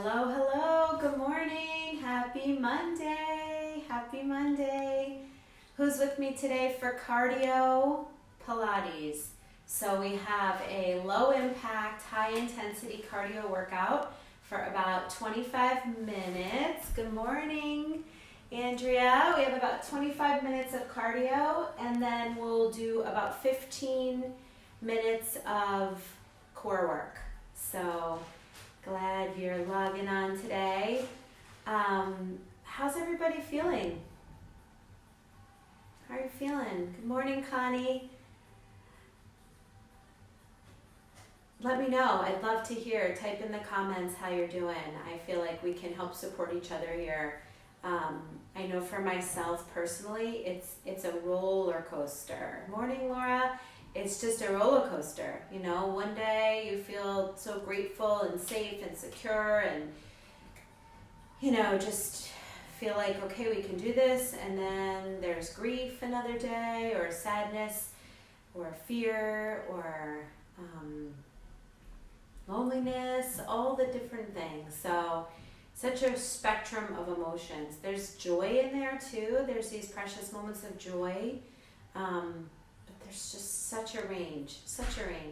Hello, hello, good morning, happy Monday, happy Monday. Who's with me today for Cardio Pilates? So we have a low impact, high intensity cardio workout for about 25 minutes. Good morning, Andrea. We have about 25 minutes of cardio and then we'll do about 15 minutes of core work. So glad you're logging on today. How's everybody feeling? How are you feeling? Good morning, Connie. Let me know. I'd love to hear. Type in the comments how you're doing. I feel like we can help support each other here. I know for myself personally, it's a roller coaster. Morning, Laura. It's just a roller coaster, you know. One day you feel so grateful and safe and secure and, you know, just feel like, okay, we can do this. And then there's grief another day, or sadness, or fear, or loneliness, all the different things. So such a spectrum of emotions. There's joy in there too. There's these precious moments of joy. There's just such a range.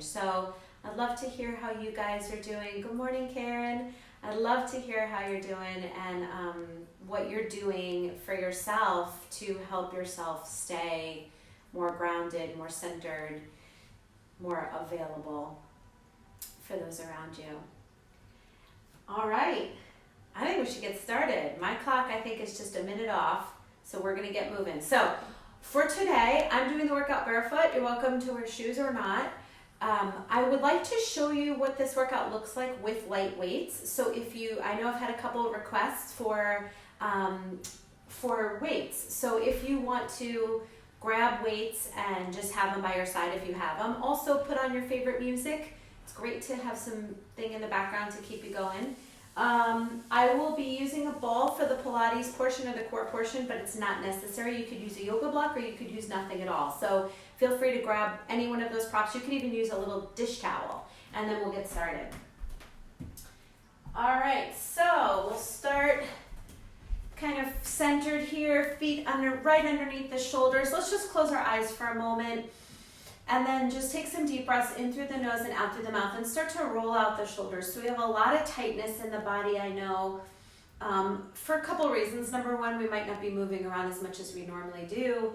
So I'd love to hear how you guys are doing. Good morning, Karen. I'd love to hear how you're doing and what you're doing for yourself to help yourself stay more grounded, more centered, more available for those around you. All right, I think we should get started. My clock, I think, is just a minute off, so we're gonna get moving. So for today, I'm doing the workout barefoot. You're welcome to wear shoes or not. I would like to show you what this workout looks like with light weights. So I know I've had a couple of requests for weights. So if you want to grab weights and just have them by your side if you have them. Also put on your favorite music. It's great to have something in the background to keep you going. I will be using a ball for the Pilates portion or the core portion, but it's not necessary. You could use a yoga block or you could use nothing at all. So feel free to grab any one of those props. You could even use a little dish towel, and then we'll get started. All right, so we'll start kind of centered here, feet right underneath the shoulders. Let's just close our eyes for a moment. And then just take some deep breaths in through the nose and out through the mouth and start to roll out the shoulders. So we have a lot of tightness in the body, I know, for a couple of reasons. Number one, we might not be moving around as much as we normally do.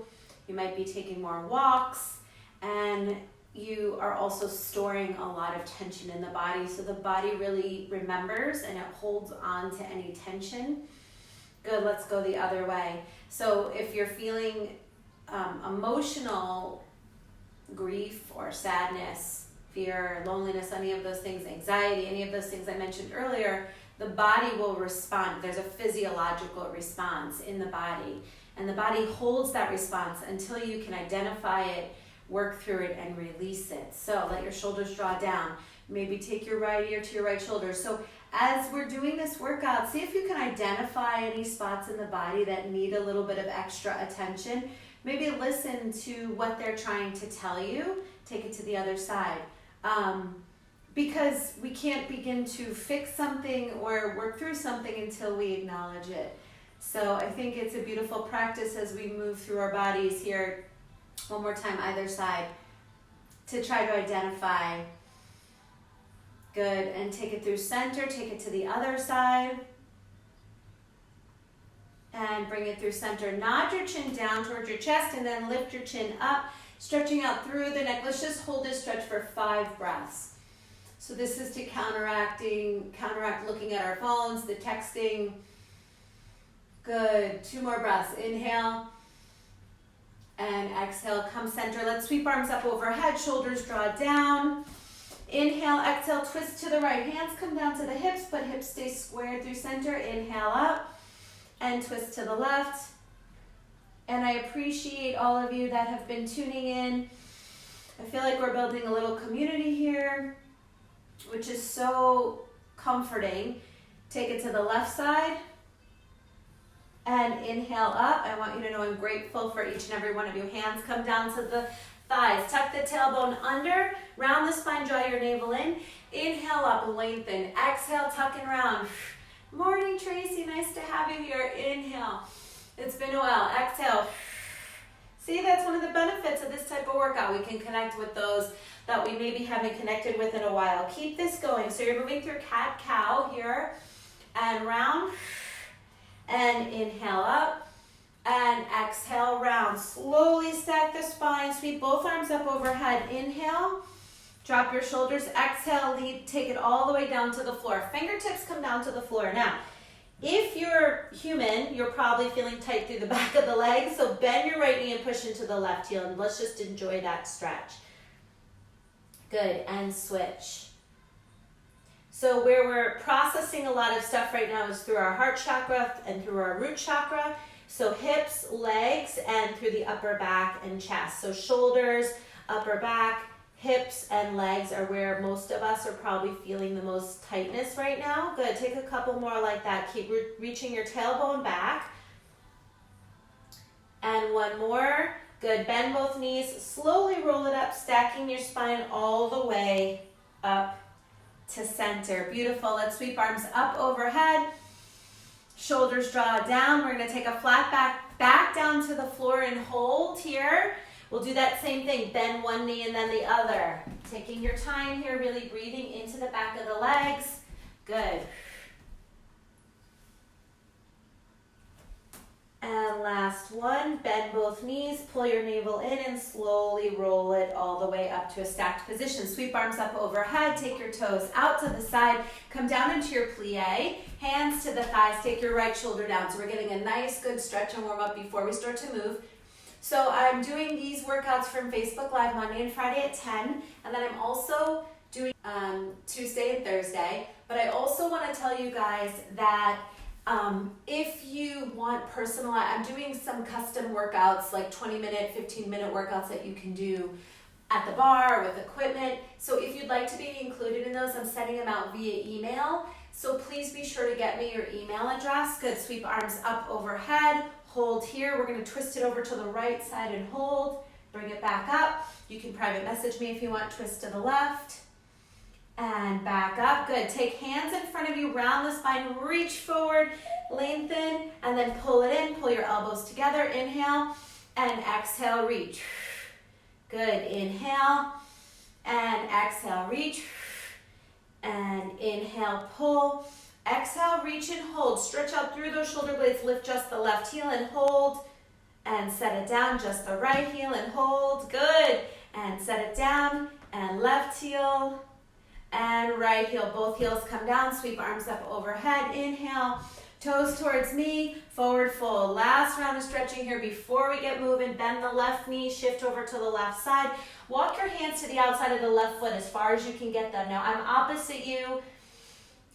You might be taking more walks, and you are also storing a lot of tension in the body. So the body really remembers and it holds on to any tension. Good, let's go the other way. So if you're feeling emotional, grief or sadness, fear, loneliness, any of those things, anxiety, any of those things I mentioned earlier, the body will respond. There's a physiological response in the body, and the body holds that response until you can identify it, work through it, and release it. So let your shoulders draw down. Maybe take your right ear to your right shoulder. So as we're doing this workout, see if you can identify any spots in the body that need a little bit of extra attention. Maybe listen to what they're trying to tell you. Take it to the other side. Because we can't begin to fix something or work through something until we acknowledge it. So I think it's a beautiful practice as we move through our bodies here. One more time, either side, to try to identify. Good, and take it through center, take it to the other side. And bring it through center. Nod your chin down towards your chest and then lift your chin up, stretching out through the neck. Let's just hold this stretch for 5 breaths. So this is to counteract looking at our phones, the texting. Good, 2 more breaths. Inhale and exhale, come center. Let's sweep arms up overhead, shoulders draw down. Inhale, exhale, twist to the right. Hands come down to the hips, but hips stay squared through center. Inhale up. And twist to the left. And I appreciate all of you that have been tuning in. I feel like we're building a little community here, which is so comforting. Take it to the left side and inhale up. I want you to know I'm grateful for each and every one of you. Hands come down to the thighs. Tuck the tailbone under, round the spine, draw your navel in. Inhale up, lengthen. Exhale, tuck and round. Morning, Tracy. Nice to have you here. Inhale. It's been a while. Exhale. See, that's one of the benefits of this type of workout. We can connect with those that we maybe haven't connected with in a while. Keep this going. So you're moving through cat-cow here and round. And inhale up and exhale round. Slowly stack the spine. Sweep both arms up overhead. Inhale. Drop your shoulders. Exhale. Lead. Take it all the way down to the floor. Fingertips come down to the floor. Now, if you're human, you're probably feeling tight through the back of the legs, so bend your right knee and push into the left heel, and let's just enjoy that stretch. Good, and switch. So where we're processing a lot of stuff right now is through our heart chakra and through our root chakra, so hips, legs, and through the upper back and chest. So shoulders, upper back, hips and legs are where most of us are probably feeling the most tightness right now. Good, take a couple more like that. Keep reaching your tailbone back. And one more. Good, bend both knees. Slowly roll it up, stacking your spine all the way up to center. Beautiful. Let's sweep arms up overhead. Shoulders draw down. We're going to take a flat back down to the floor and hold here. We'll do that same thing, bend one knee and then the other. Taking your time here, really breathing into the back of the legs. Good. And last one, bend both knees, pull your navel in and slowly roll it all the way up to a stacked position. Sweep arms up overhead, take your toes out to the side, come down into your plie, hands to the thighs, take your right shoulder down. So we're getting a nice good stretch and warm up before we start to move. So I'm doing these workouts from Facebook Live Monday and Friday at 10, and then I'm also doing Tuesday and Thursday. But I also want to tell you guys that if you want personalized, I'm doing some custom workouts, like 20-minute, 15-minute workouts that you can do at the bar with equipment. So if you'd like to be included in those, I'm sending them out via email. So please be sure to get me your email address. Good, sweep arms up overhead. Hold here. We're going to twist it over to the right side and hold. Bring it back up. You can private message me if you want. Twist to the left and back up. Good. Take hands in front of you. Round the spine. Reach forward. Lengthen and then pull it in. Pull your elbows together. Inhale and exhale. Reach. Good. Inhale and exhale. Reach and inhale. Pull. Exhale, reach and hold. Stretch out through those shoulder blades. Lift just the left heel and hold. And set it down. Just the right heel and hold. Good. And set it down. And left heel and right heel. Both heels come down. Sweep arms up overhead. Inhale. Toes towards me. Forward fold. Last round of stretching here before we get moving. Bend the left knee. Shift over to the left side. Walk your hands to the outside of the left foot as far as you can get them. Now I'm opposite you,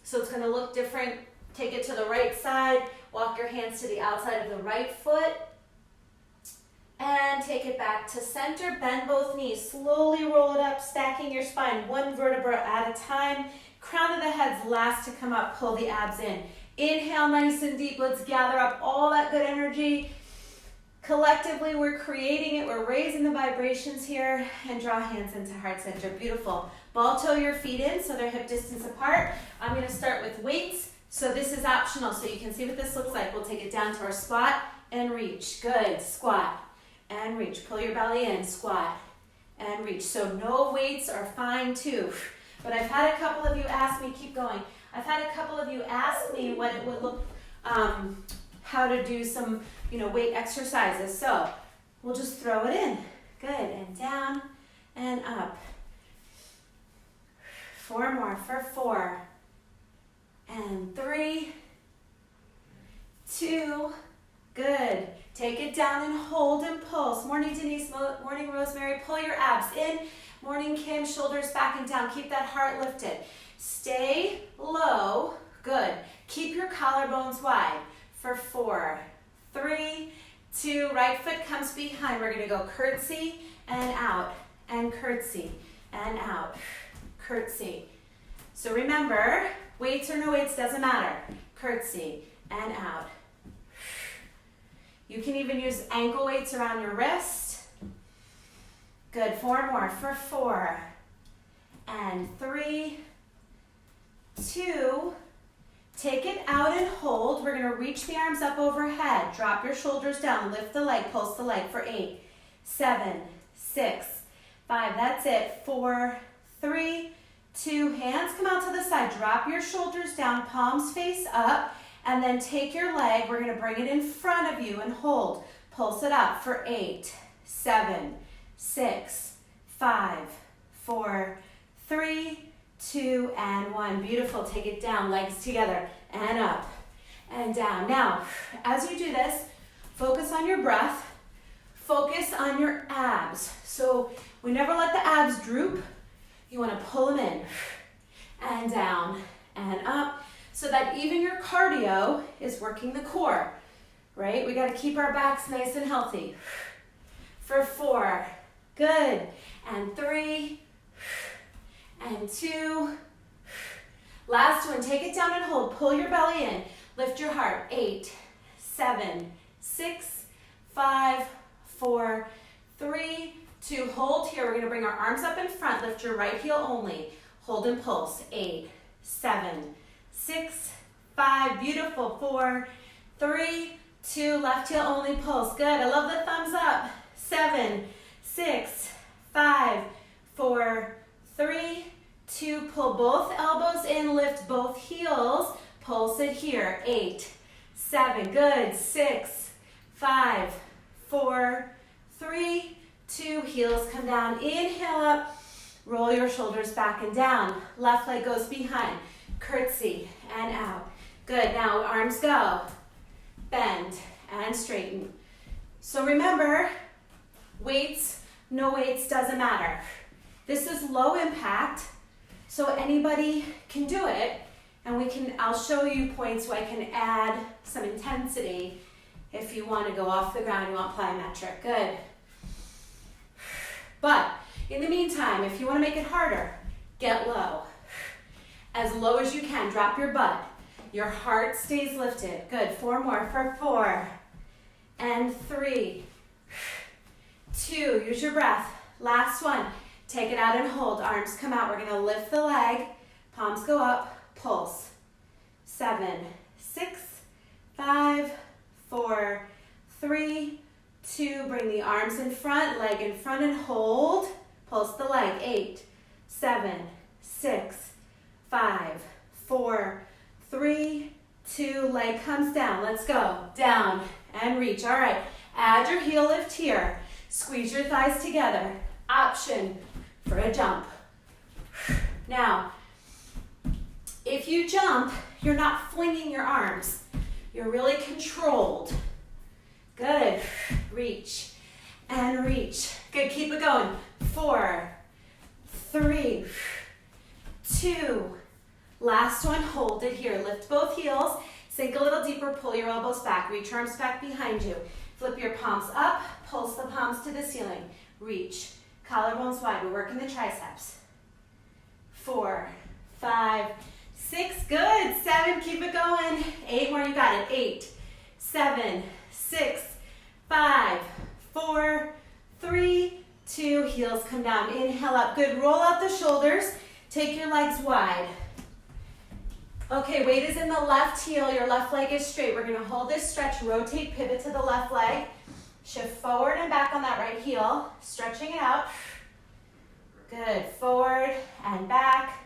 so it's going to look different. Take it to the right side. Walk your hands to the outside of the right foot. And take it back to center. Bend both knees. Slowly roll it up, stacking your spine one vertebra at a time. Crown of the head's last to come up. Pull the abs in. Inhale nice and deep. Let's gather up all that good energy. Collectively, we're creating it. We're raising the vibrations here. And draw hands into heart center. Beautiful. Ball toe your feet in so they're hip distance apart. I'm going to start with weights. So this is optional, so you can see what this looks like. We'll take it down to our squat and reach. Good. Squat and reach. Pull your belly in. Squat and reach. So no weights are fine too. But I've had a couple of you ask me, keep going. I've had a couple of you ask me what it would look, how to do some, weight exercises. So we'll just throw it in. Good. And down and up. 4 more for 4 and 3, 2, good. Take it down and hold and pulse. Morning Denise, morning Rosemary, pull your abs in. Morning Kim, shoulders back and down. Keep that heart lifted. Stay low, good. Keep your collarbones wide for 4, 3, 2, right foot comes behind. We're gonna go curtsy and out and curtsy and out. Curtsy. So remember, weights or no weights, doesn't matter. Curtsy and out. You can even use ankle weights around your wrist. Good, 4 more for 4 and 3, 2, Take it out and hold. We're gonna reach the arms up overhead. Drop your shoulders down, lift the leg, pulse the leg for 8, 7, 6, 5, that's it. 4, 3, 2, hands come out to the side. Drop your shoulders down, palms face up, and then take your leg. We're gonna bring it in front of you and hold. Pulse it up for 8, 7, 6, 5, 4, 3, 2, and 1. Beautiful. Take it down, legs together, and up, and down. Now, as you do this, focus on your breath, focus on your abs. So we never let the abs droop. You want to pull them in, and down, and up, so that even your cardio is working the core, right? We got to keep our backs nice and healthy. For 4, good, and 3, and 2. Last one, take it down and hold. Pull your belly in. Lift your heart. 8, 7, 6, 5, 4, 3, 2. Hold here. We're going to bring our arms up in front. Lift your right heel only. Hold and pulse. 8, 7, 6, 5. Beautiful. 4, 3, 2. Left heel only. Pulse. Good. I love the thumbs up. 7, 6, 5, 4, 3, 2, pull both elbows in, lift both heels, pulse it here. 8, 7, good. 6, 5, 4, 3, 2, heels come down. Inhale up, roll your shoulders back and down. Left leg goes behind, curtsy and out. Good, now arms go, bend and straighten. So remember, weights, no weights, doesn't matter. This is low impact, so anybody can do it, and I'll show you points where I can add some intensity if you want to go off the ground, you want plyometric. Good. But in the meantime, if you want to make it harder, get low. As low as you can, drop your butt. Your heart stays lifted. Good, 4 more for 4, and 3, 2, use your breath. Last one. Take it out and hold. Arms come out. We're going to lift the leg. Palms go up. Pulse. 7, 6, 5, 4, 3, 2. Bring the arms in front, leg in front and hold. Pulse the leg. 8, 7, 6, 5, 4, 3, 2. Leg comes down. Let's go. Down and reach. All right. Add your heel lift here. Squeeze your thighs together. Option for a jump. Now, if you jump, you're not flinging your arms. You're really controlled. Good. Reach and reach. Good. Keep it going. 4, 3, 2. Last one. Hold it here. Lift both heels. Sink a little deeper. Pull your elbows back. Reach your arms back behind you. Flip your palms up. Pulse the palms to the ceiling. Reach. Collarbones wide. We're working the triceps. 4, 5, 6. Good. 7. Keep it going. 8 more. You got it. 8, 7, 6, 5, 4, 3, 2. Heels come down. Inhale up. Good. Roll out the shoulders. Take your legs wide. Okay, weight is in the left heel. Your left leg is straight. We're going to hold this stretch. Rotate, pivot to the left leg. Shift forward and back on that right heel. Stretching it out. Good. Forward and back.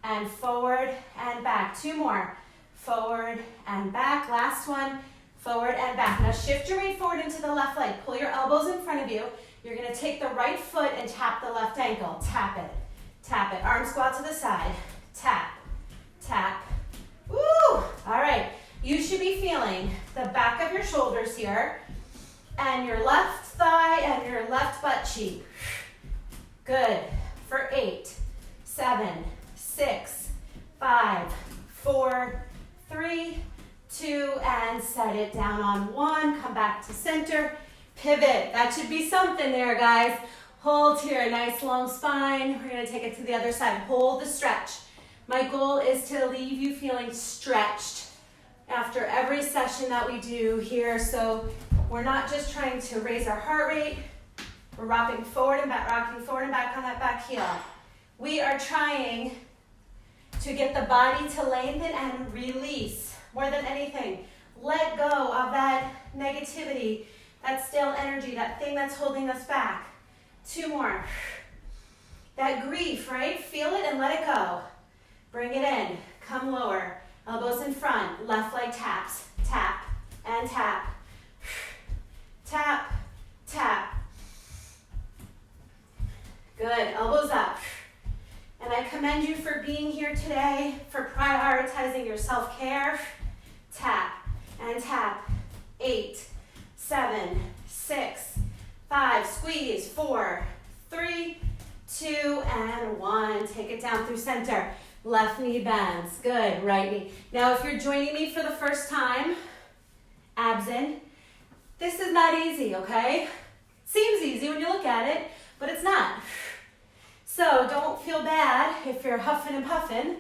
And forward and back. 2 more. Forward and back. Last one. Forward and back. Now shift your weight forward into the left leg. Pull your elbows in front of you. You're going to take the right foot and tap the left ankle. Tap it. Tap it. Arms go out to the side. Tap. Tap. Woo! All right. You should be feeling the back of your shoulders here and your left thigh and your left butt cheek. Good. For 8, 7, 6, 5, 4, 3, 2, and set it down on 1. Come back to center. Pivot. That should be something there, guys. Hold here. Nice long spine. We're going to take it to the other side. Hold the stretch. My goal is to leave you feeling stretched after every session that we do here. So we're not just trying to raise our heart rate. We're rocking forward and back on that back heel. We are trying to get the body to lengthen and release. More than anything, let go of that negativity, that stale energy, that thing that's holding us back. 2 more. That grief, right? Feel it and let it go. Bring it in. Come lower. Elbows in front. Left leg taps. Tap and tap. Tap, tap. Good. Elbows up. And I commend you for being here today, for prioritizing your self-care. Tap and tap. 8, 7, 6, 5. Squeeze. 4, 3, 2, and 1. Take it down through center. Left knee bends. Good. Right knee. Now, if you're joining me for the first time, abs in. This is not easy, okay? Seems easy when you look at it, but it's not. So don't feel bad if you're huffing and puffing,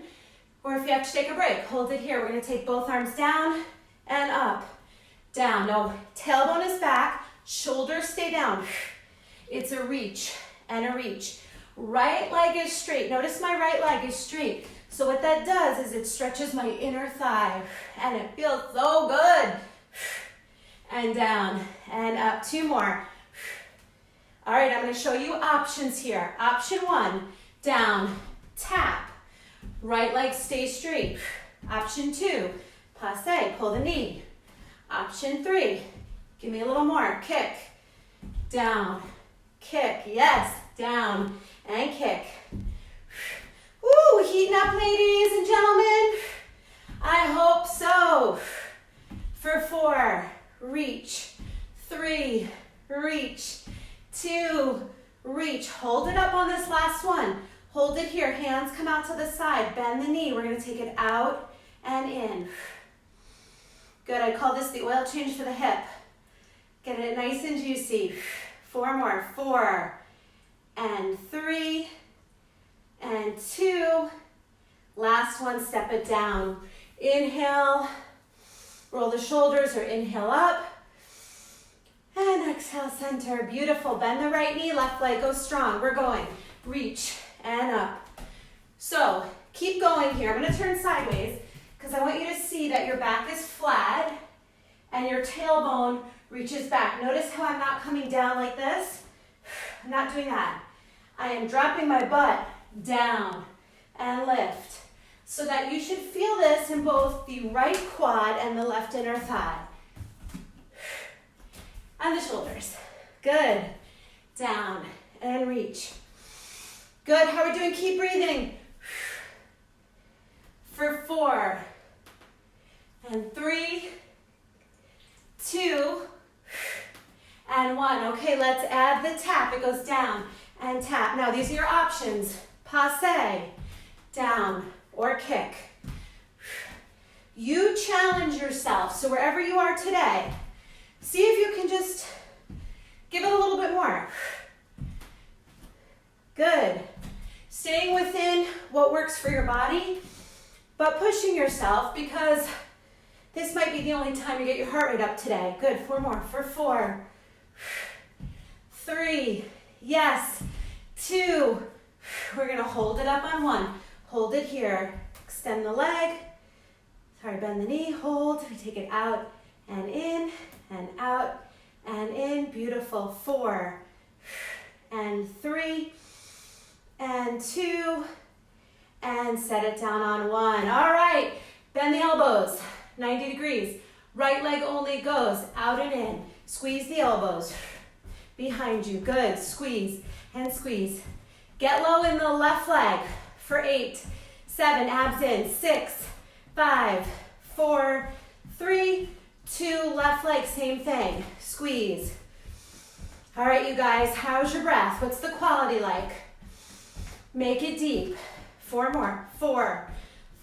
or if you have to take a break. Hold it here. We're gonna take both arms down and up. Down. No, tailbone is back, shoulders stay down. It's a reach and a reach. Right leg is straight. Notice my right leg is straight. So what that does is it stretches my inner thigh, and it feels so good. And down and up. 2 more. All right, I'm going to show you options here. Option 1, down, tap. Right leg stays straight. Option 2, passe, pull the knee. Option 3, give me a little more. Kick, down, kick. Yes, down and kick. Woo, heating up, ladies and gentlemen. I hope so. For 4, reach. 3, reach. 2, reach. Hold it up on this last one. Hold it here. Hands come out to the side. Bend the knee. We're going to take it out and in. Good. I call this the oil change for the hip. Get it nice and juicy. 4 more. 4 and 3 and 2. Last one. Step it down. Inhale. Roll the shoulders or inhale up. And exhale, center. Beautiful. Bend the right knee, left leg. Go strong. We're going. Reach and up. So keep going here. I'm going to turn sideways because I want you to see that your back is flat and your tailbone reaches back. Notice how I'm not coming down like this. I'm not doing that. I am dropping my butt down and lift. So that you should feel this in both the right quad and the left inner thigh. And the shoulders. Good. Down and reach. Good. How are we doing? Keep breathing. For 4 and 3, 2, and 1. Okay, let's add the tap. It goes down and tap. Now, these are your options. Passe, down, or kick. You challenge yourself. So wherever you are today, see if you can just give it a little bit more. Good. Staying within what works for your body, but pushing yourself because this might be the only time you get your heart rate up today. Good. 4 more. For 4, 3, yes, 2. We're going to hold it up on 1. Hold it here. Extend the leg. Sorry, bend the knee. Hold. We take it out and in and out and in. Beautiful. 4 and 3 and 2 and set it down on 1. All right. Bend the elbows. 90 degrees. Right leg only goes out and in. Squeeze the elbows behind you. Good. Squeeze and squeeze. Get low in the left leg for 8, 7, abs in, 6, 5, 4, 3, 2, left leg, same thing. Squeeze. All right, you guys, how's your breath? What's the quality like? Make it deep. 4 more. 4,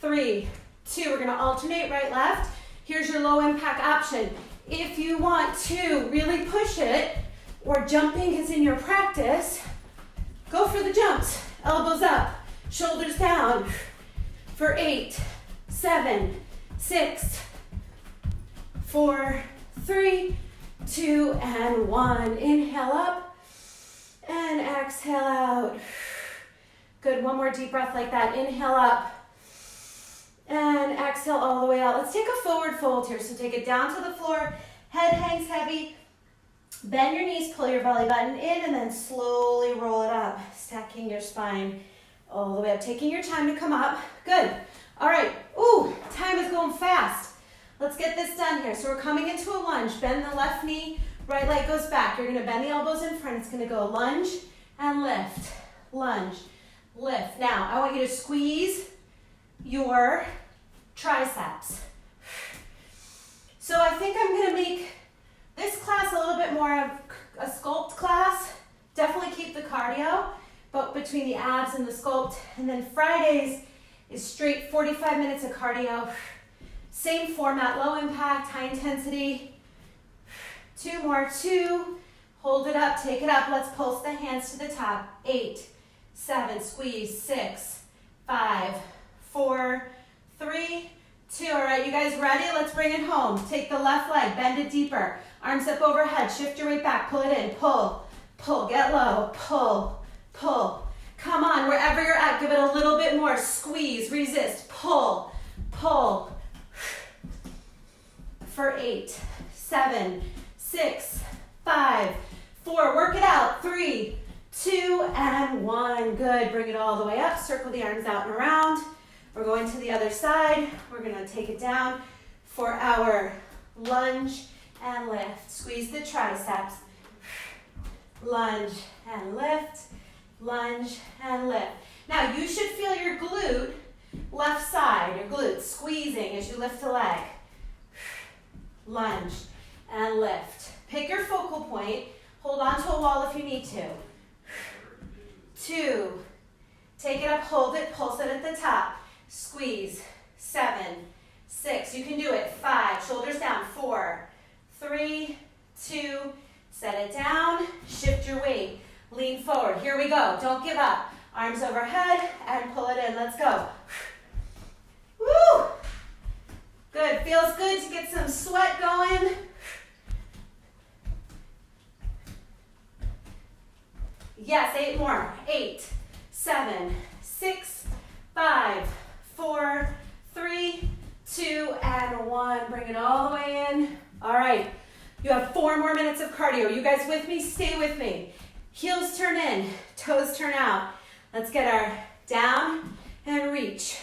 3, 2. We're gonna alternate right, left. Here's your low impact option. If you want to really push it, or jumping is in your practice, go for the jumps. Elbows up, shoulders down. For 8, 7, 6, 4, 3, 2, and 1. Inhale up and exhale out. Good, one more deep breath like that. Inhale up And exhale all the way out. Let's take a forward fold here. So take it down to the floor, head hangs heavy, bend your knees, pull your belly button in, and then slowly roll it up, stacking your spine all the way up, taking your time to come up. Good. All right. Ooh, time is going fast. Let's get this done here. So we're coming into a lunge. Bend the left knee, right leg goes back. You're gonna bend the elbows in front. It's gonna go lunge and lift, lunge, lift. Now, I want you to squeeze your triceps. So I think I'm gonna make this class a little bit more of a sculpt class. Definitely keep the cardio, but between the abs and the sculpt. And then Fridays is straight 45 minutes of cardio. Same format, low impact, high intensity. 2 more, 2. Hold it up, take it up. Let's pulse the hands to the top. 8, 7, squeeze, 6, 5, 4, 3, 2. All right, you guys ready? Let's bring it home. Take the left leg, bend it deeper. Arms up overhead, shift your weight back, pull it in, pull, pull, get low, pull, pull. Come on, wherever you're at, give it a little bit more. Squeeze, resist, pull, pull. For 8, 7, 6, 5, 4. Work it out. 3, 2, and 1. Good. Bring it all the way up. Circle the arms out and around. We're going to the other side. We're going to take it down for our lunge and lift. Squeeze the triceps. Lunge and lift. Lunge and lift. Now you should feel your glute, left side, your glute squeezing as you lift the leg. Lunge and lift. Pick your focal point. Hold on to a wall if you need to. 2. Take it up, hold it, pulse it at the top. Squeeze. 7, 6. You can do it. 5. Shoulders down. 4, 3, 2. Set it down. Shift your weight. Lean forward. Here we go. Don't give up. Arms overhead and pull it in. Let's go. Woo! Good. Feels good to get some sweat going. Yes, 8 more. 8, 7, 6, 5, 4, 3, 2, and 1. Bring it all the way in. All right. You have 4 more minutes of cardio. You guys with me? Stay with me. Heels turn in, toes turn out. Let's get our down and reach.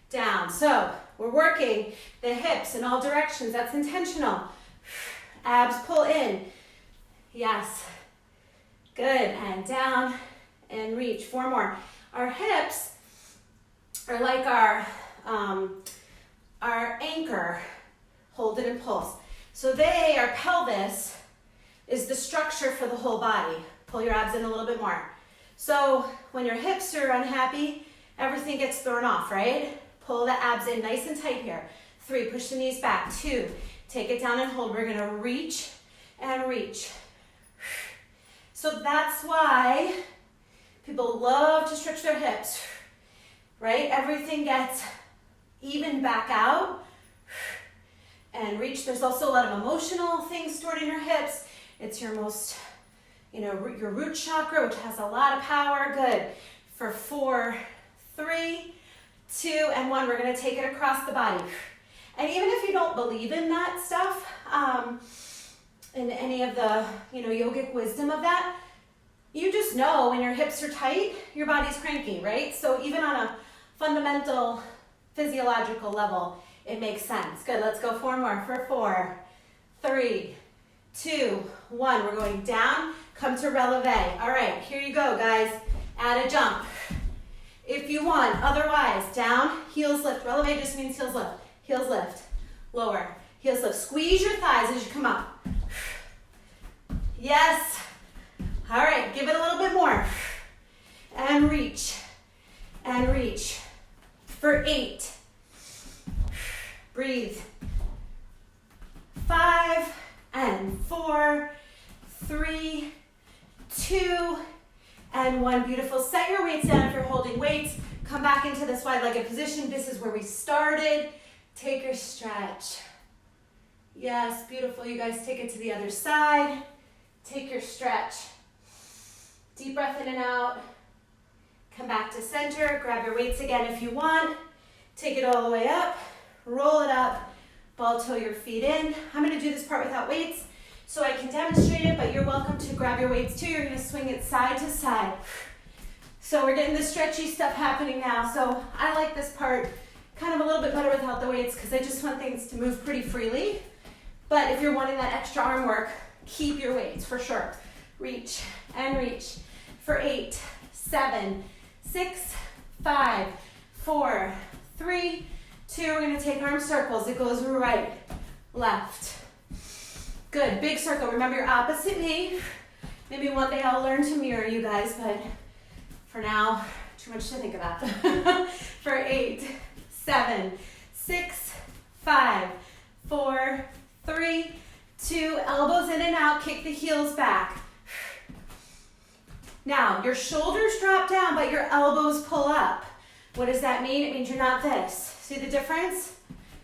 Down. So we're working the hips in all directions. That's intentional. Abs pull in. Yes. Good. And down and reach. 4 more. Our hips are like our anchor. Hold it and pulse. So our pelvis is the structure for the whole body. Pull your abs in a little bit more. So when your hips are unhappy, everything gets thrown off, right? Pull the abs in nice and tight here. 3, push the knees back. 2, take it down and hold. We're gonna reach and reach. So that's why people love to stretch their hips, right? Everything gets even back out and reach. There's also a lot of emotional things stored in your hips. It's your most, your root chakra, which has a lot of power. Good. For 4, 3, 2, and 1, we're gonna take it across the body. And even if you don't believe in that stuff, in any of the, yogic wisdom of that, you just know when your hips are tight, your body's cranky, right? So even on a fundamental physiological level, it makes sense. Good, let's go 4 more. For 4, 3, 2, 1. We're going down, come to releve. All right, here you go, guys. Add a jump. If you want, otherwise, down, heels lift. Releve just means heels lift. Heels lift, lower, heels lift. Squeeze your thighs as you come up. Yes. All right, give it a little bit more. And reach, and reach. For 8. Breathe. 5, and 4, 3, 2, and 1. Beautiful. Set your weights down if you're holding weights. Come back into this wide-legged position. This is where we started. Take your stretch. Yes, beautiful. You guys take it to the other side. Take your stretch. Deep breath in and out. Come back to center. Grab your weights again if you want. Take it all the way up, roll it up, ball toe your feet in. I'm gonna do this part without weights so I can demonstrate it, but you're welcome to grab your weights too. You're gonna swing it side to side. So we're getting the stretchy stuff happening now. So I like this part kind of a little bit better without the weights because I just want things to move pretty freely. But if you're wanting that extra arm work, keep your weights for sure. Reach and reach for 8, 7, 6, 5, 4, 3, 2. We're gonna take arm circles. It goes right, left. Good, big circle. Remember your opposite knee. Maybe one day I'll learn to mirror you guys, but for now, too much to think about. For 8, 7, 6, 5, 4, 3, 2, elbows in and out, kick the heels back. Now, your shoulders drop down, but your elbows pull up. What does that mean? It means you're not this. See the difference?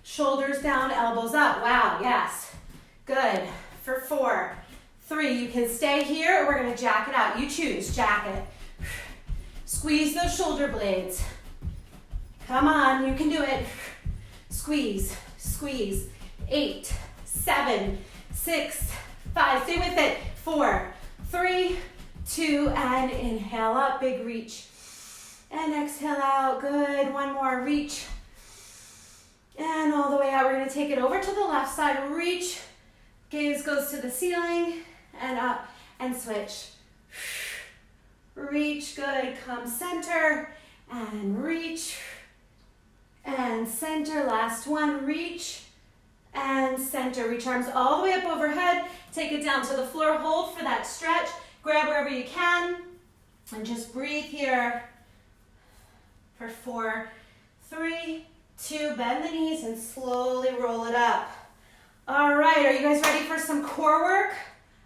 Shoulders down, elbows up. Wow, yes. Good. For 4, 3, you can stay here or we're gonna jack it out. You choose, jack it. Squeeze those shoulder blades. Come on, you can do it. Squeeze, squeeze. 8, 7, 6, 5, stay with it. 4, 3, 2, and inhale up, big reach. And exhale out, good. One more, reach. And all the way out, we're gonna take it over to the left side, reach. Gaze goes to the ceiling, and up, and switch. Reach, good, come center, and reach, and center, last one, reach, and center. Reach arms all the way up overhead, take it down to the floor, hold for that stretch, grab wherever you can, and just breathe here for 4, 3, 2, bend the knees and slowly roll it up. All right, are you guys ready for some core work?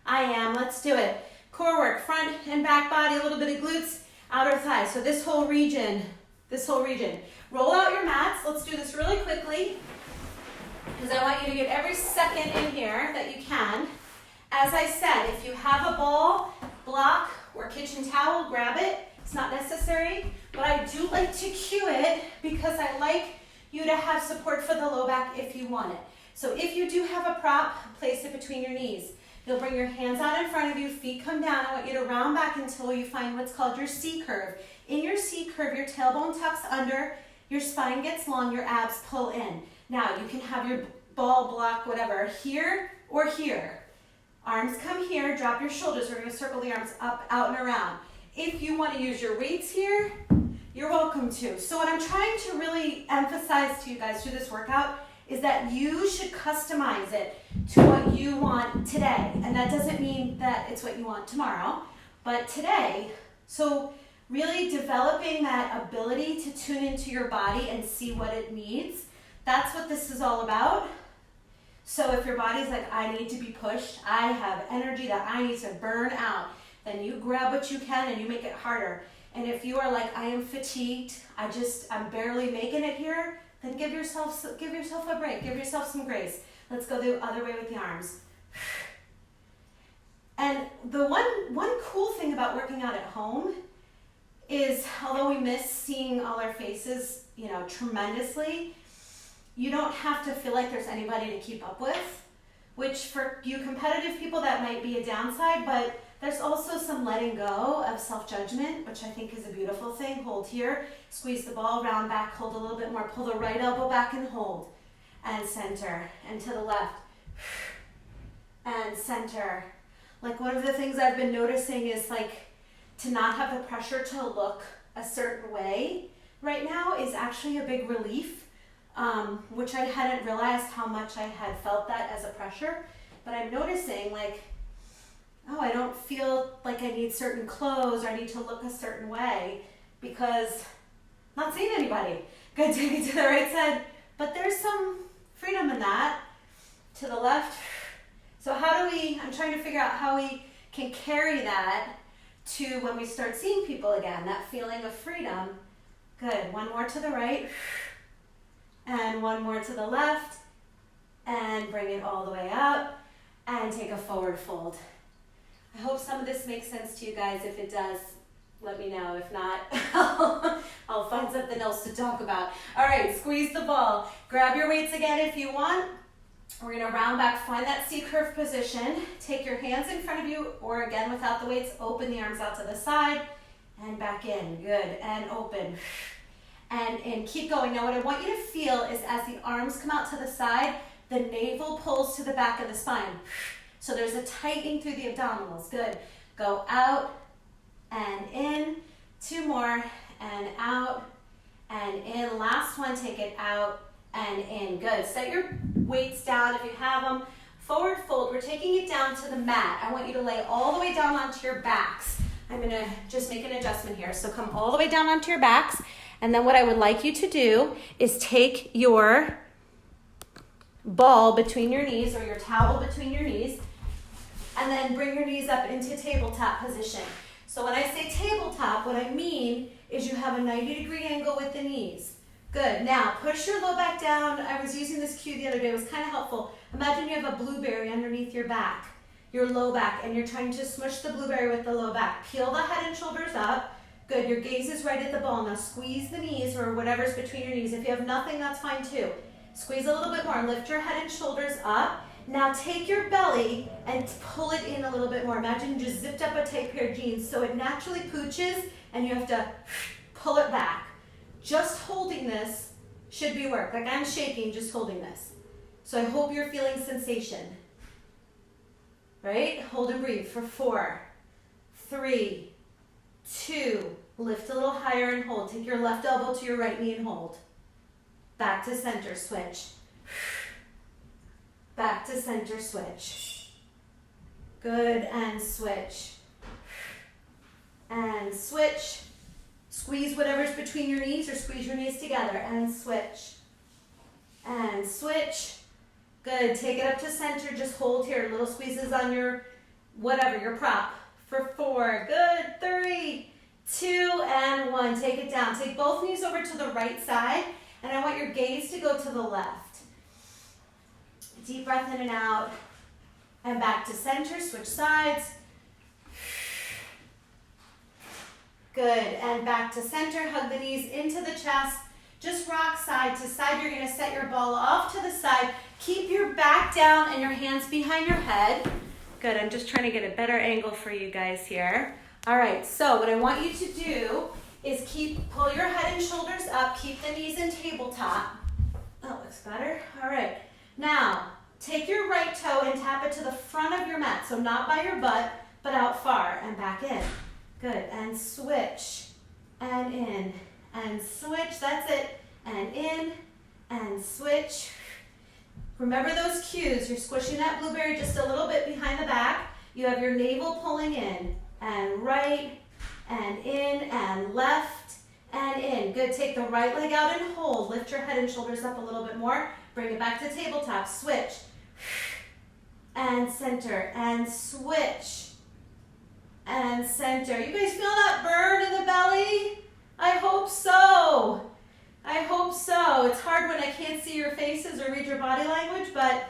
I am, let's do it. Core work, front and back body, a little bit of glutes, outer thighs. So this whole region. Roll out your mats. Let's do this really quickly because I want you to get every second in here that you can. As I said, if you have a ball, block, or kitchen towel, grab it. It's not necessary, but I do like to cue it because I like you to have support for the low back if you want it. So if you do have a prop, place it between your knees. You'll bring your hands out in front of you, feet come down. I want you to round back until you find what's called your C curve. In your C curve, your tailbone tucks under, your spine gets long, your abs pull in. Now, you can have your ball, block, whatever, here or here. Arms come here, drop your shoulders. We're gonna circle the arms up, out, and around. If you wanna use your weights here, you're welcome to. So what I'm trying to really emphasize to you guys through this workout is that you should customize it to what you want today. And that doesn't mean that it's what you want tomorrow, but today. So really developing that ability to tune into your body and see what it needs. That's what this is all about. So if your body's like, I need to be pushed, I have energy that I need to burn out, then you grab what you can and you make it harder. And if you are like, I am fatigued, I'm barely making it here, then give yourself a break, give yourself some grace. Let's go the other way with the arms. And the one cool thing about working out at home is, although we miss seeing all our faces, tremendously, you don't have to feel like there's anybody to keep up with, which for you competitive people, that might be a downside, but there's also some letting go of self-judgment, which I think is a beautiful thing. Hold here, squeeze the ball, round back, hold a little bit more, pull the right elbow back and hold, and center, and to the left, and center. Like one of the things I've been noticing is like to not have the pressure to look a certain way right now is actually a big relief, which I hadn't realized how much I had felt that as a pressure, but I'm noticing like, oh, I don't feel like I need certain clothes or I need to look a certain way because I'm not seeing anybody. Good, take it to the right side. But there's some freedom in that. To the left. So I'm trying to figure out how we can carry that to when we start seeing people again, that feeling of freedom. Good, one more to the right. And one more to the left. And bring it all the way up. And take a forward fold. I hope some of this makes sense to you guys. If it does, Let me know. If not, I'll find something else to talk about. All right, squeeze the ball. Grab your weights again if you want. We're gonna round back, find that C-curve position. Take your hands in front of you, or again, without the weights, open the arms out to the side and back in. Good, and open. And keep going. Now what I want you to feel is as the arms come out to the side, the navel pulls to the back of the spine. So there's a tightening through the abdominals. Good. Go out and in. 2 more, and out and in. Last one, take it out and in. Good. Set your weights down if you have them. Forward fold. We're taking it down to the mat. I want you to lay all the way down onto your backs. I'm going to just make an adjustment here. So come all the way down onto your backs. And then what I would like you to do is take your ball between your knees, or your towel between your knees, and then bring your knees up into tabletop position. So when I say tabletop, what I mean is you have a 90-degree angle with the knees. Good. Now push your low back down. I was using this cue the other day. It was kind of helpful. Imagine you have a blueberry underneath your back, your low back, and you're trying to smush the blueberry with the low back. Peel the head and shoulders up. Good. Your gaze is right at the ball. Now squeeze the knees, or whatever's between your knees. If you have nothing, that's fine too. Squeeze a little bit more. Lift your head and shoulders up. Now take your belly and pull it in a little bit more. Imagine you just zipped up a tight pair of jeans, so it naturally pooches and you have to pull it back. Just holding this should be work. Like I'm shaking just holding this. So I hope you're feeling sensation. Right? Hold and breathe for 4, 3, 2. Lift a little higher and hold. Take your left elbow to your right knee and hold. Back to center, switch. Back to center, switch. Good, and switch. And switch. Squeeze whatever's between your knees, or squeeze your knees together, and switch. And switch. Good, take it up to center, just hold here. Little squeezes on your, whatever, your prop. For 4, good, 3, 2, and 1. Take it down. Take both knees over to the right side, and I want your gaze to go to the left. Deep breath in and out, and back to center, switch sides. Good, and back to center, hug the knees into the chest. Just rock side to side. You're gonna set your ball off to the side. Keep your back down and your hands behind your head. Good, I'm just trying to get a better angle for you guys here. All right, so what I want you to do is pull your head and shoulders up, keep the knees in tabletop. That looks better. All right, now take your right toe and tap it to the front of your mat, so not by your butt, but out far, and back in. Good, and switch, and in, and switch, that's it, and in, and switch. Remember those cues. You're squishing that blueberry just a little bit behind the back. You have your navel pulling in, and right, and in, and left, and in. Good, take the right leg out and hold. Lift your head and shoulders up a little bit more. Bring it back to tabletop, switch, and center, and switch, and center. You guys feel that burn in the belly? I hope so. I hope so. It's hard when I can't see your faces or read your body language, but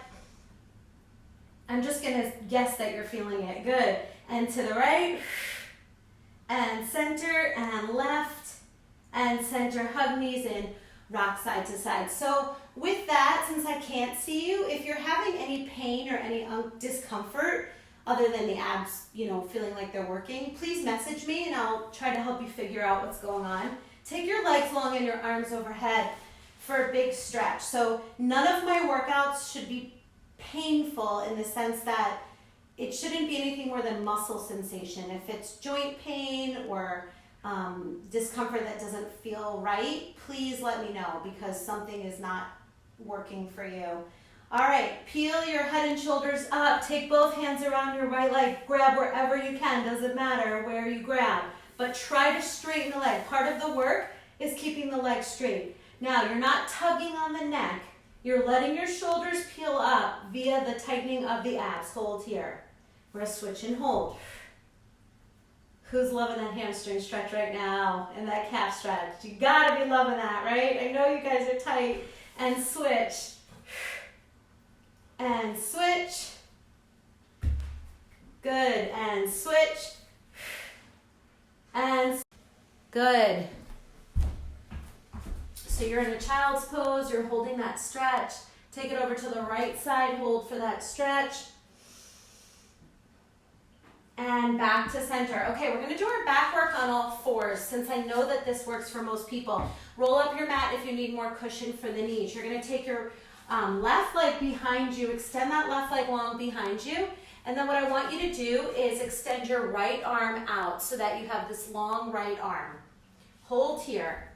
I'm just gonna guess that you're feeling it. Good. And to the right, and center, and left, and center. Hug knees in, rock side to side. So with that, since I can't see you, if you're having any pain or any discomfort other than the abs, feeling like they're working, please message me and I'll try to help you figure out what's going on. Take your legs long and your arms overhead for a big stretch. So none of my workouts should be painful in the sense that it shouldn't be anything more than muscle sensation. If it's joint pain or discomfort that doesn't feel right, please let me know because something is not working for you. All right, peel your head and shoulders up. Take both hands around your right leg. Grab wherever you can. Doesn't matter where you grab. But try to straighten the leg. Part of the work is keeping the leg straight. Now, you're not tugging on the neck. You're letting your shoulders peel up via the tightening of the abs. Hold here. We're going to switch and hold. Who's loving that hamstring stretch right now and that calf stretch? You got to be loving that, right? I know you guys are tight. And switch. And switch. Good. And switch. And Good. So you're in a child's pose, you're holding that stretch. Take it over to the right side, hold for that stretch. And back to center. Okay, we're gonna do our back work on all fours since I know that this works for most people. Roll up your mat if you need more cushion for the knees. You're gonna take your left leg behind you, extend that left leg long behind you. And then what I want you to do is extend your right arm out so that you have this long right arm. Hold here.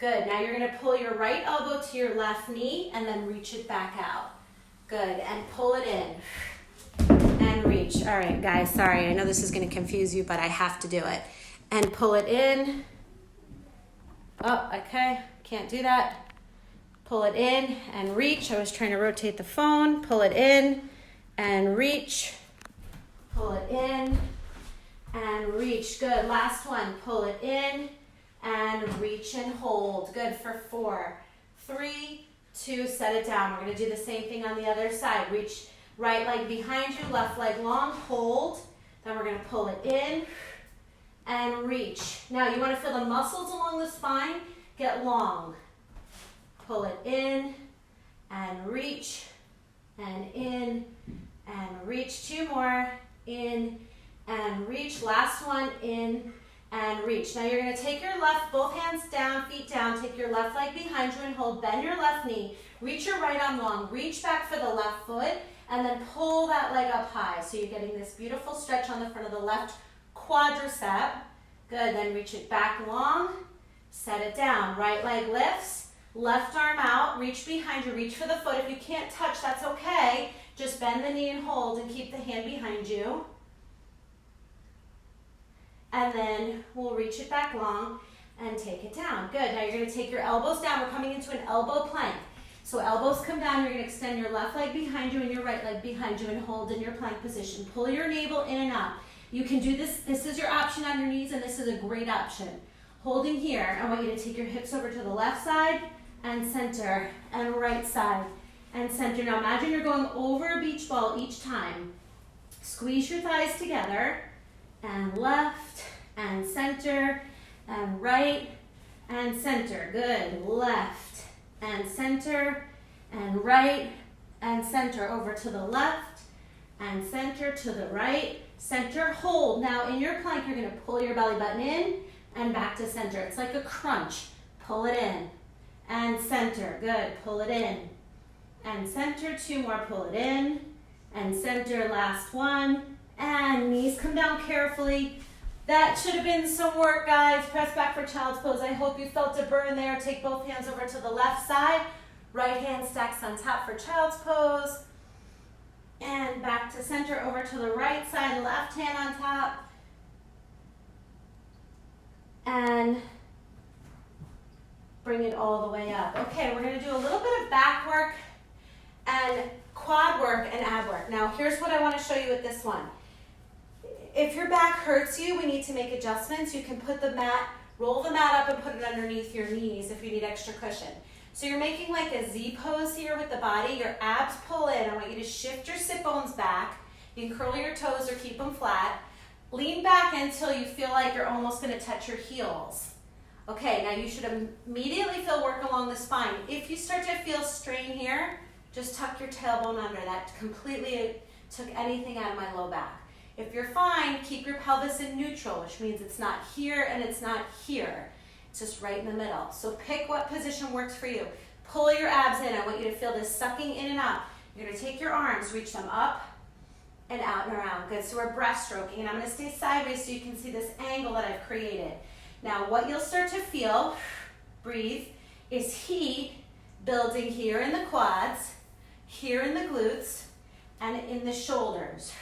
Good, now you're gonna pull your right elbow to your left knee and then reach it back out. Good, and pull it in and reach. All right, guys, sorry, I know this is gonna confuse you, but I have to do it. And pull it in. Oh, okay, can't do that. Pull it in and reach. I was trying to rotate the phone. Pull it in and reach. Pull it in and reach. Good, last one, pull it in and reach and hold. Good for 4, 3, 2, set it down. We're gonna do the same thing on the other side. Reach right leg behind you, left leg long, hold. Then we're gonna pull it in and reach. Now you wanna feel the muscles along the spine get long. Pull it in and reach and in and reach. 2 more, in and reach. Last one, in and reach. Now you're gonna take your left, both hands down, feet down, take your left leg behind you and hold, bend your left knee, reach your right arm long, reach back for the left foot, and then pull that leg up high. So you're getting this beautiful stretch on the front of the left quadricep. Good, then reach it back long, set it down. Right leg lifts, left arm out, reach behind you, reach for the foot. If you can't touch, that's okay. Just bend the knee and hold and keep the hand behind you. And then we'll reach it back long and take it down. Good, now you're gonna take your elbows down. We're coming into an elbow plank. So elbows come down, you're gonna extend your left leg behind you and your right leg behind you and hold in your plank position. Pull your navel in and up. You can do this, this is your option on your knees and this is a great option. Holding here, I want you to take your hips over to the left side and center and right side and center. Now imagine you're going over a beach ball each time. Squeeze your thighs together and left and center and right and center. Good, left and center and right and center. Over to the left and center to the right, center, hold. Now in your plank, you're gonna pull your belly button in and back to center. It's like a crunch. Pull it in and center. Good, pull it in and center. 2 more, pull it in and center. Last one. And knees come down carefully. That should have been some work, guys. Press back for child's pose. I hope you felt a burn there. Take both hands over to the left side. Right hand stacks on top for child's pose. And back to center, over to the right side, left hand on top. And bring it all the way up. Okay, we're gonna do a little bit of back work and quad work and ab work. Now, here's what I wanna show you with this one. If your back hurts you, we need to make adjustments. You can put the mat, roll the mat up and put it underneath your knees if you need extra cushion. So you're making like a Z pose here with the body. Your abs pull in. I want you to shift your sit bones back. You can curl your toes or keep them flat. Lean back until you feel like you're almost gonna touch your heels. Okay, now you should immediately feel work along the spine. If you start to feel strain here, just tuck your tailbone under. That completely took anything out of my low back. If you're fine, keep your pelvis in neutral, which means it's not here and it's not here. It's just right in the middle. So pick what position works for you. Pull your abs in. I want you to feel this sucking in and out. You're gonna take your arms, reach them up and out and around. Good, so we're breaststroking, and I'm gonna stay sideways so you can see this angle that I've created. Now what you'll start to feel, breathe, is heat building here in the quads, here in the glutes, and in the shoulders.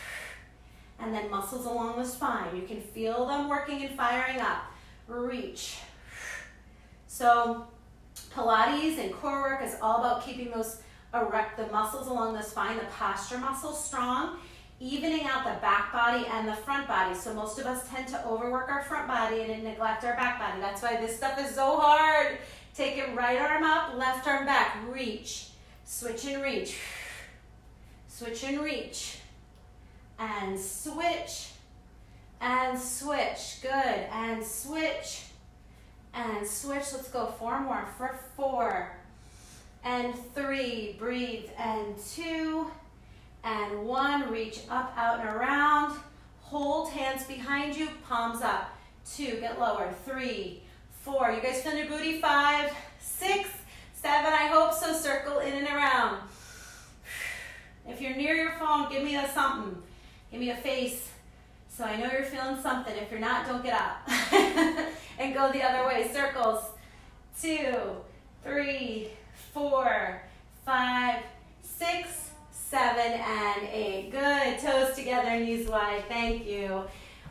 And then muscles along the spine. You can feel them working and firing up. Reach. So Pilates and core work is all about keeping those erect, the muscles along the spine, the posture muscles strong, evening out the back body and the front body. So most of us tend to overwork our front body and neglect our back body. That's why this stuff is so hard. Take it, right arm up, left arm back. Reach. Switch and reach. Switch and reach. And switch and switch. Good, and switch, and switch. Let's go 4 more for 4, and 3, breathe, and 2, and 1, reach up, out, and around. Hold hands behind you, palms up. 2, get lower, 3, 4. You guys feeling your booty? 5, 6, 7, I hope so. Circle in and around. If you're near your phone, give me a something. Give me a face so I know you're feeling something. If you're not, don't get up. And go the other way. Circles. 2, 3, 4, 5, 6, 7, and 8. Good. Toes together, knees wide. Thank you.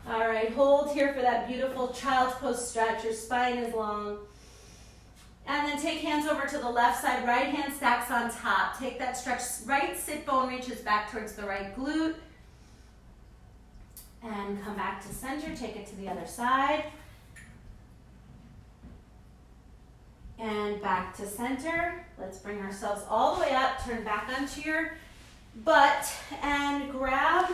All right, hold here for that beautiful child's pose stretch. Your spine is long. And then take hands over to the left side. Right hand stacks on top. Take that stretch. Right sit bone reaches back towards the right glute. And come back to center. Take it to the other side. And back to center. Let's bring ourselves all the way up. Turn back onto your butt and grab.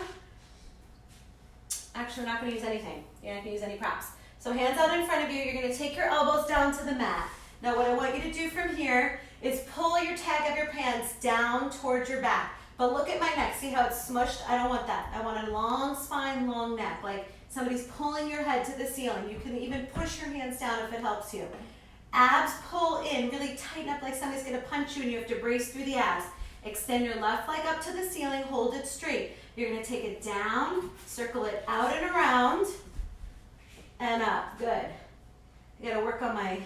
Actually, we're not going to use anything. You're not going to use any props. So hands out in front of you. You're going to take your elbows down to the mat. Now what I want you to do from here is pull your tag of your pants down towards your back. But look at my neck. See how it's smushed? I don't want that. I want a long spine, long neck. Like somebody's pulling your head to the ceiling. You can even push your hands down if it helps you. Abs pull in. Really tighten up like somebody's going to punch you and you have to brace through the abs. Extend your left leg up to the ceiling. Hold it straight. You're going to take it down. Circle it out and around. And up. Good. I got to work on my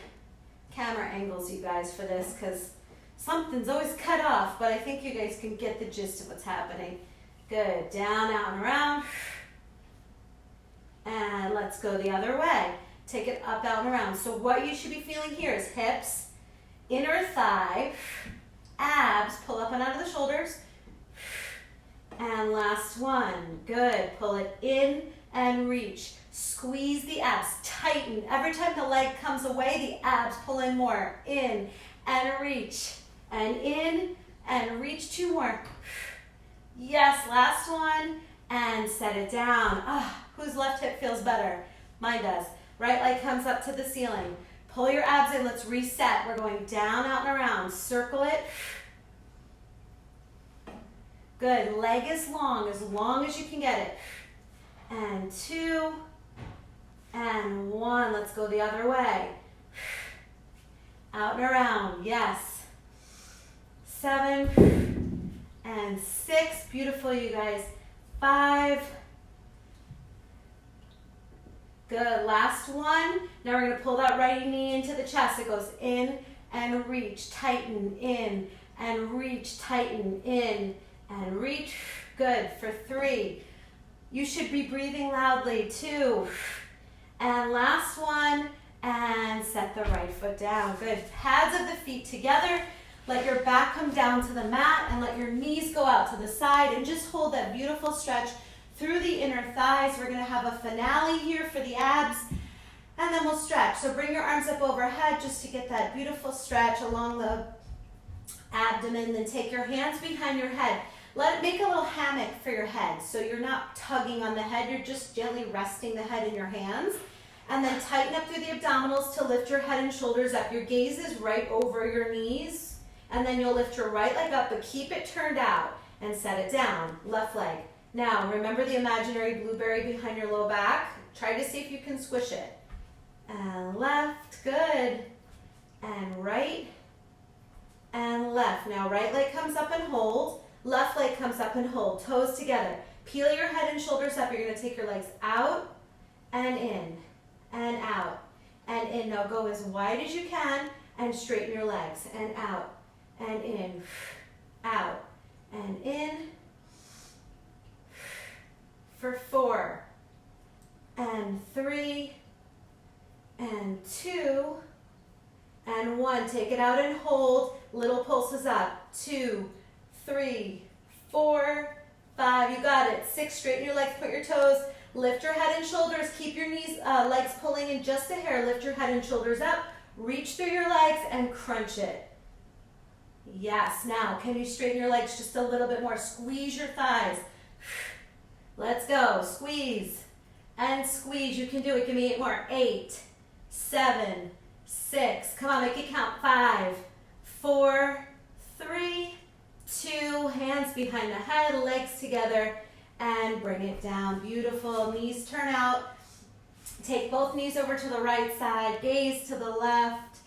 camera angles, you guys, for this because something's always cut off, but I think you guys can get the gist of what's happening. Good. Down, out, and around. And let's go the other way. Take it up, out, and around. So what you should be feeling here is hips, inner thigh, abs, pull up and out of the shoulders. And last one. Good. Pull it in and reach. Squeeze the abs, tighten. Every time the leg comes away, the abs pull in more. In and reach, and in and reach. 2 more. Yes, last one, and set it down. Whose left hip feels better? Mine does. Right leg comes up to the ceiling. Pull your abs in, let's reset. We're going down, out, and around. Circle it. Good, leg is long as you can get it. And 2, and 1. Let's go the other way. Out and around. Yes. 7 and 6. Beautiful, you guys. 5. Good. Last one. Now we're going to pull that right knee into the chest. It goes in and reach. Tighten. In and reach. Tighten. In and reach. Good. For 3. You should be breathing loudly. 2. And last one, and set the right foot down. Good. Pads of the feet together. Let your back come down to the mat and let your knees go out to the side and just hold that beautiful stretch through the inner thighs. We're going to have a finale here for the abs and then we'll stretch. So bring your arms up overhead just to get that beautiful stretch along the abdomen. Then take your hands behind your head. Make a little hammock for your head so you're not tugging on the head. You're just gently resting the head in your hands. And then tighten up through the abdominals to lift your head and shoulders up. Your gaze is right over your knees. And then you'll lift your right leg up, but keep it turned out and set it down. Left leg. Now, remember the imaginary blueberry behind your low back? Try to see if you can squish it. And left. Good. And right. And left. Now, right leg comes up and hold. Left leg comes up and hold. Toes together. Peel your head and shoulders up. You're going to take your legs out and in. And out, and in. Now go as wide as you can and straighten your legs. And out, and in, out, and in. For 4, and 3, and 2, and 1. Take it out and hold. Little pulses up. 2, 3, 4, 5. You got it. 6. Straighten your legs. Put your toes. Lift your head and shoulders. Keep your knees, legs pulling in just a hair. Lift your head and shoulders up. Reach through your legs and crunch it. Yes. Now, can you straighten your legs just a little bit more? Squeeze your thighs. Let's go. Squeeze and squeeze. You can do it. Give me 8 more. 8, 7, 6. Come on, make it count. 5, 4, 3, 2. Hands behind the head, legs together, and bring it down. Beautiful. Knees turn out. Take both knees over to the right side. Gaze to the left.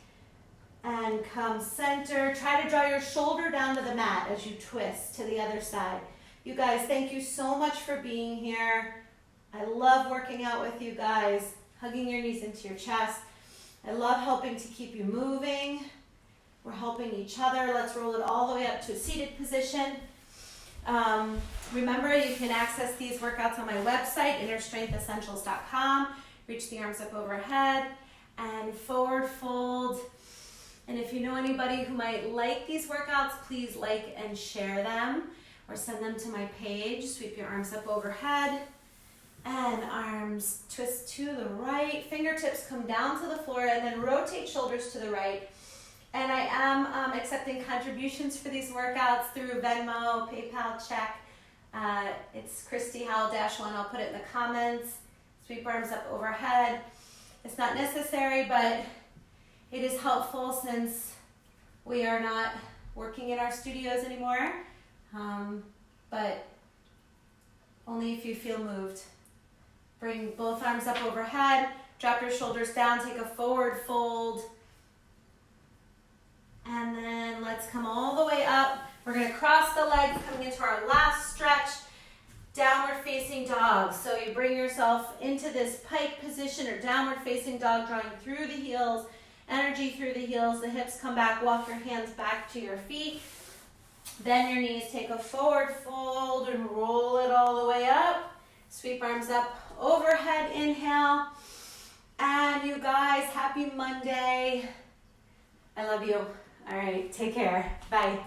And come center. Try to draw your shoulder down to the mat as you twist to the other side. You guys, thank you so much for being here. I love working out with you guys, hugging your knees into your chest. I love helping to keep you moving. We're helping each other. Let's roll it all the way up to a seated position. Remember, you can access these workouts on my website, innerstrengthessentials.com. Reach the arms up overhead and forward fold. And if you know anybody who might like these workouts, please like and share them or send them to my page. Sweep your arms up overhead and arms twist to the right. Fingertips come down to the floor and then rotate shoulders to the right. And I am accepting contributions for these workouts through Venmo, PayPal, check. It's Christy Howell -1. I'll put it in the comments. Sweep arms up overhead. It's not necessary, but it is helpful since we are not working in our studios anymore, but only if you feel moved. Bring both arms up overhead, drop your shoulders down, take a forward fold, and then let's come all the way up. We're gonna cross the legs coming into our last stretch, downward facing dog. So you bring yourself into this pike position or downward facing dog, drawing through the heels, energy through the heels, the hips come back, walk your hands back to your feet. Bend your knees, take a forward fold and roll it all the way up. Sweep arms up overhead, inhale. And you guys, happy Monday. I love you. All right, take care. Bye.